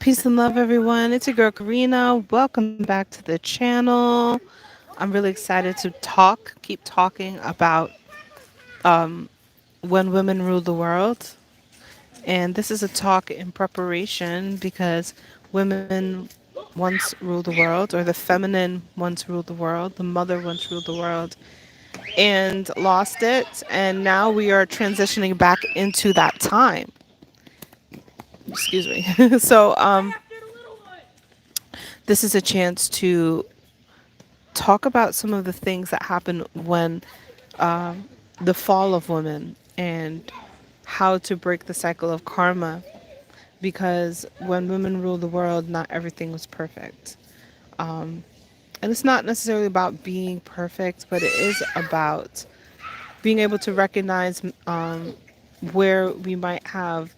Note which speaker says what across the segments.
Speaker 1: Peace and love, everyone. It's your girl Karina. Welcome back to the channel. I'm really excited to keep talking about when women rule the world. And this is a talk in preparation because women once ruled the world, or the feminine once ruled the world, the mother once ruled the world, and lost it. And now we are transitioning back into that time. Excuse me. This is a chance to talk about some of the things that happen when the fall of women and how to break the cycle of karma, because when women ruled the world, not everything was perfect. And it's not necessarily about being perfect, but it is about being able to recognize where we might have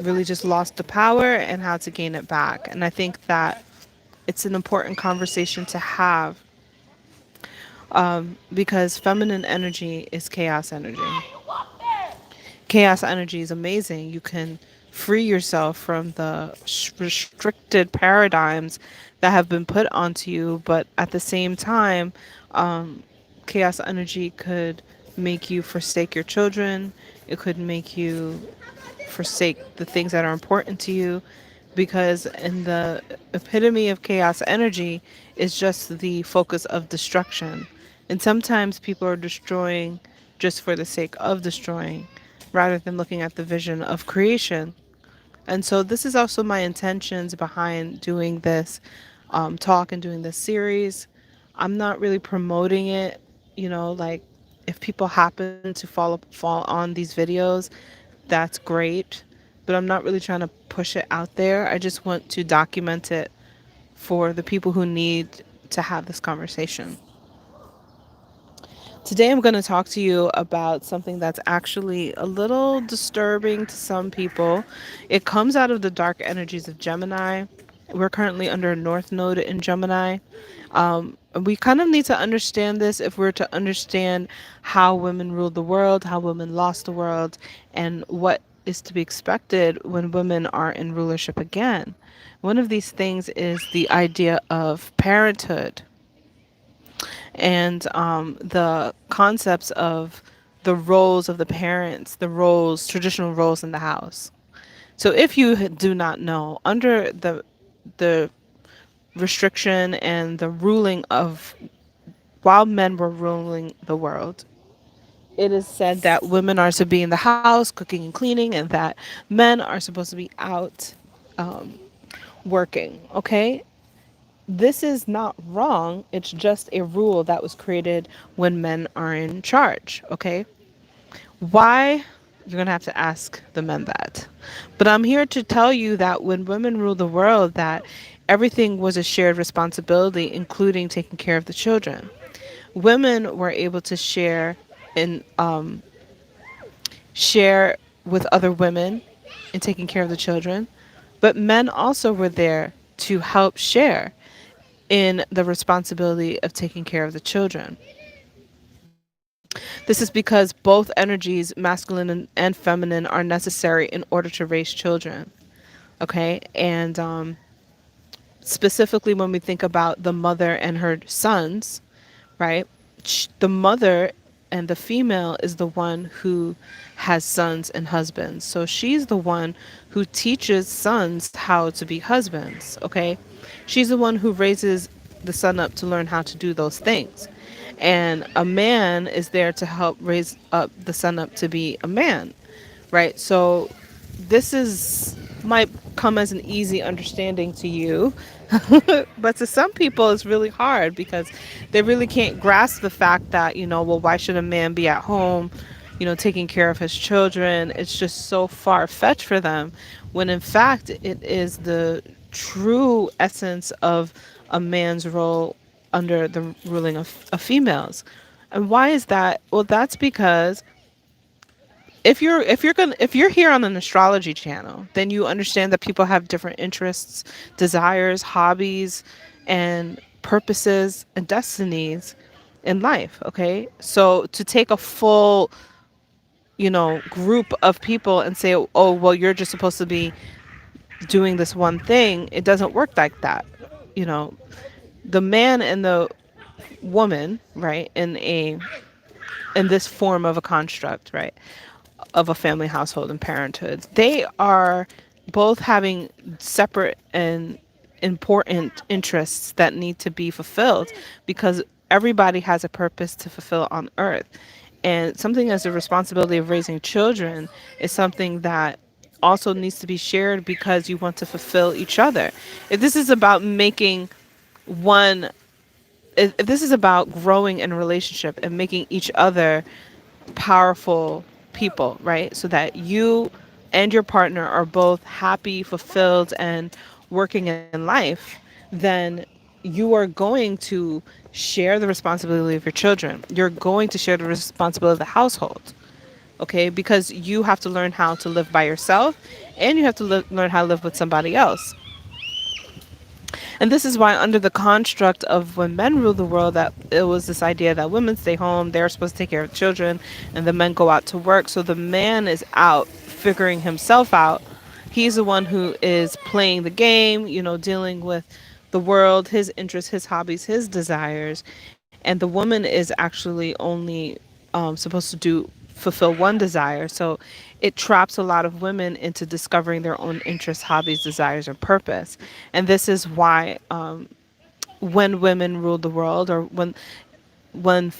Speaker 1: really just lost the power and how to gain it back. And I think that it's an important conversation to have, because feminine energy is chaos energy. Chaos energy is amazing. You can free yourself from the restricted paradigms that have been put onto you, but at the same time, chaos energy could make you forsake your children. It could make you forsake the things that are important to you, because in the epitome of chaos energy is just the focus of destruction. And sometimes people are destroying just for the sake of destroying rather than looking at the vision of creation. And so this is also my intentions behind doing this talk and doing this series. I'm not really promoting it, like, if people happen to fall on these videos, that's great, but I'm not really trying to push it out there. I just want to document it for the people who need to have this conversation. Today, I'm going to talk to you about something that's actually a little disturbing to some people. It comes out of the dark energies of Gemini. We're currently under a North Node in Gemini. We kind of need to understand this if we're to understand how women ruled the world, how women lost the world, and what is to be expected when women are in rulership again. One of these things is the idea of parenthood and the concepts of the roles of the parents, the roles, traditional roles in the house. So, if you do not know, under the restriction and the ruling of, while men were ruling the world, it is said that women are to be in the house cooking and cleaning, and that men are supposed to be out working. Okay, this is not wrong. It's just a rule that was created when men are in charge. Okay. Why? You're going to have to ask the men that. But I'm here to tell you that when women ruled the world, that everything was a shared responsibility, including taking care of the children. Women were able to and share with other women in taking care of the children, but men also were there to help share in the responsibility of taking care of the children. This is because both energies, masculine and feminine, are necessary in order to raise children. Okay? And specifically, when we think about the mother and her sons, right? The mother and the female is the one who has sons and husbands. So she's the one who teaches sons how to be husbands, okay? She's the one who raises the son up to learn how to do those things. And a man is there to help raise up the son up to be a man, right? So this is might come as an easy understanding to you, but to some people it's really hard because they really can't grasp the fact that, well, why should a man be at home, taking care of his children? It's just so far fetched for them, when in fact it is the true essence of a man's role under the ruling of females. And why is that? Well, that's because if you're here on an astrology channel, then you understand that people have different interests, desires, hobbies, and purposes and destinies in life. Okay, so to take a full, group of people and say, oh well, you're just supposed to be doing this one thing, it doesn't work like that. You know, the man and the woman, right, in this form of a construct, right, of a family household and parenthood, they are both having separate and important interests that need to be fulfilled because everybody has a purpose to fulfill on earth. And something as the responsibility of raising children is something that also needs to be shared because you want to fulfill each other. If this is about making one, if this is about growing in a relationship and making each other powerful people, right? So that you and your partner are both happy, fulfilled, and working in life, then you are going to share the responsibility of your children. You're going to share the responsibility of the household, okay? Because you have to learn how to live by yourself and you have to learn how to live with somebody else. And this is why, under the construct of when men rule the world, that it was this idea that women stay home, they're supposed to take care of children, and the men go out to work. So the man is out figuring himself out. He's the one who is playing the game, you know, dealing with the world, his interests, his hobbies, his desires. And the woman is actually only supposed to do fulfill one desire. So it traps a lot of women into discovering their own interests, hobbies, desires, or purpose. And this is why when women ruled the world, or when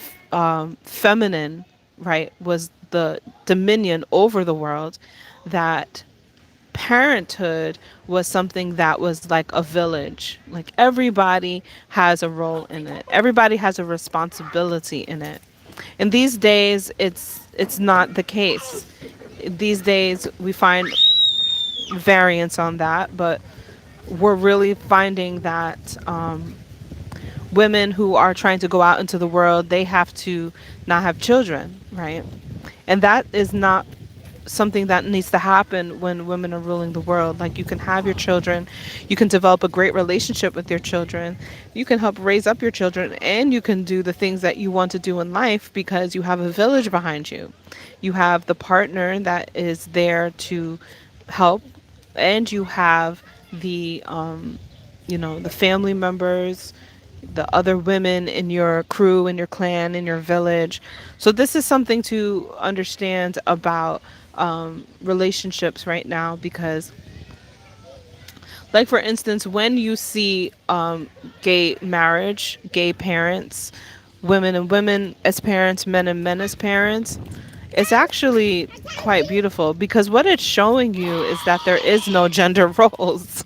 Speaker 1: feminine, right, was the dominion over the world, that parenthood was something that was like a village. Like everybody has a role in it. Everybody has a responsibility in it. And these days it's not the case. These days we find variance on that, but we're really finding that women who are trying to go out into the world, they have to not have children, right? And that is not something that needs to happen when women are ruling the world. Like, you can have your children, you can develop a great relationship with your children, you can help raise up your children, and you can do the things that you want to do in life because you have a village behind you. You have the partner that is there to help, and you have the the family members, the other women in your crew, in your clan, in your village. So this is something to understand about relationships right now, because, like, for instance, when you see gay marriage, gay parents, women and women as parents, men and men as parents, it's actually quite beautiful, because what it's showing you is that there is no gender roles.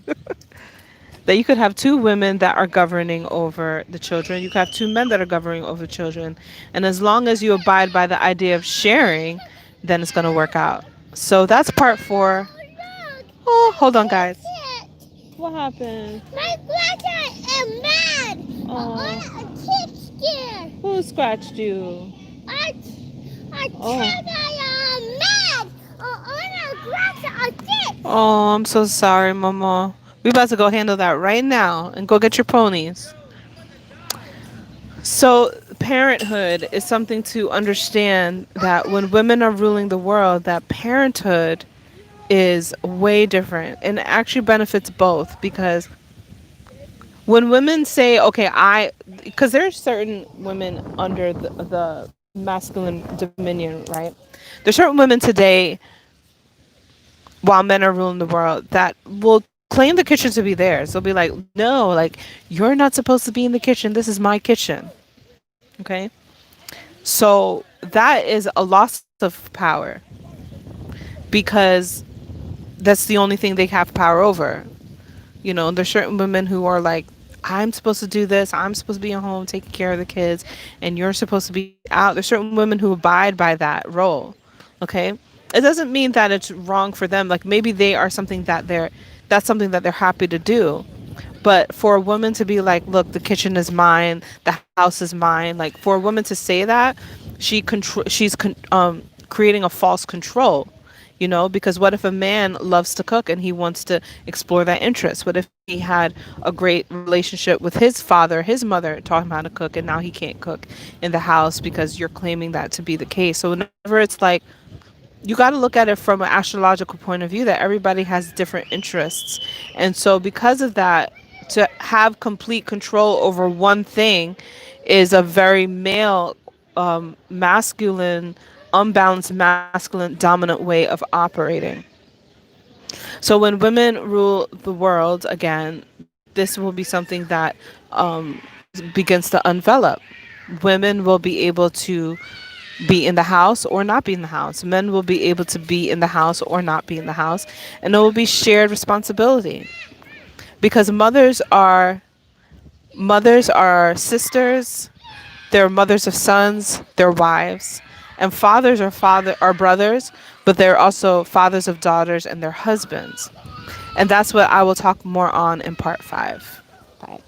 Speaker 1: That you could have two women that are governing over the children, you could have two men that are governing over children, and as long as you abide by the idea of sharing, then it's going to work out. So that's part 4. Oh, hold on, guys. What happened?
Speaker 2: My brother is mad.
Speaker 1: Oh,
Speaker 2: A kid scared.
Speaker 1: who scratched you?
Speaker 2: I
Speaker 1: Oh.
Speaker 2: I mad. On a grass a kid.
Speaker 1: Oh, I'm so sorry, Mama. We about to go handle that right now and go get your ponies. So parenthood is something to understand, that when women are ruling the world, that parenthood is way different and it actually benefits both, because when women say, okay, because there's certain women under the masculine dominion, right? There's certain women today, while men are ruling the world, that will claim the kitchen to be theirs. They'll be like, no, like, you're not supposed to be in the kitchen. This is my kitchen. Okay. So that is a loss of power, because that's the only thing they have power over. You know, there's certain women who are like, I'm supposed to do this, I'm supposed to be at home taking care of the kids, and you're supposed to be out. There's certain women who abide by that role. Okay? It doesn't mean that it's wrong for them. Like, maybe they are something that that's something that they're happy to do. But for a woman to be like, look, the kitchen is mine, the house is mine, like, for a woman to say that, creating a false control. You know, because what if a man loves to cook and he wants to explore that interest? What if he had a great relationship with his father, his mother taught him how to cook, and now he can't cook in the house because you're claiming that to be the case? So whenever it's like you got to look at it from an astrological point of view that everybody has different interests. And so because of that, to have complete control over one thing is a very male, masculine, unbalanced masculine dominant way of operating. So when women rule the world again, this will be something that um, begins to envelop. Women will be able to be in the house or not be in the house. Men will be able to be in the house or not be in the house. And it will be shared responsibility. Because mothers are sisters, they're mothers of sons, they're wives. And fathers are brothers, but they're also fathers of daughters and their husbands. And that's what I will talk more on in part 5. Bye.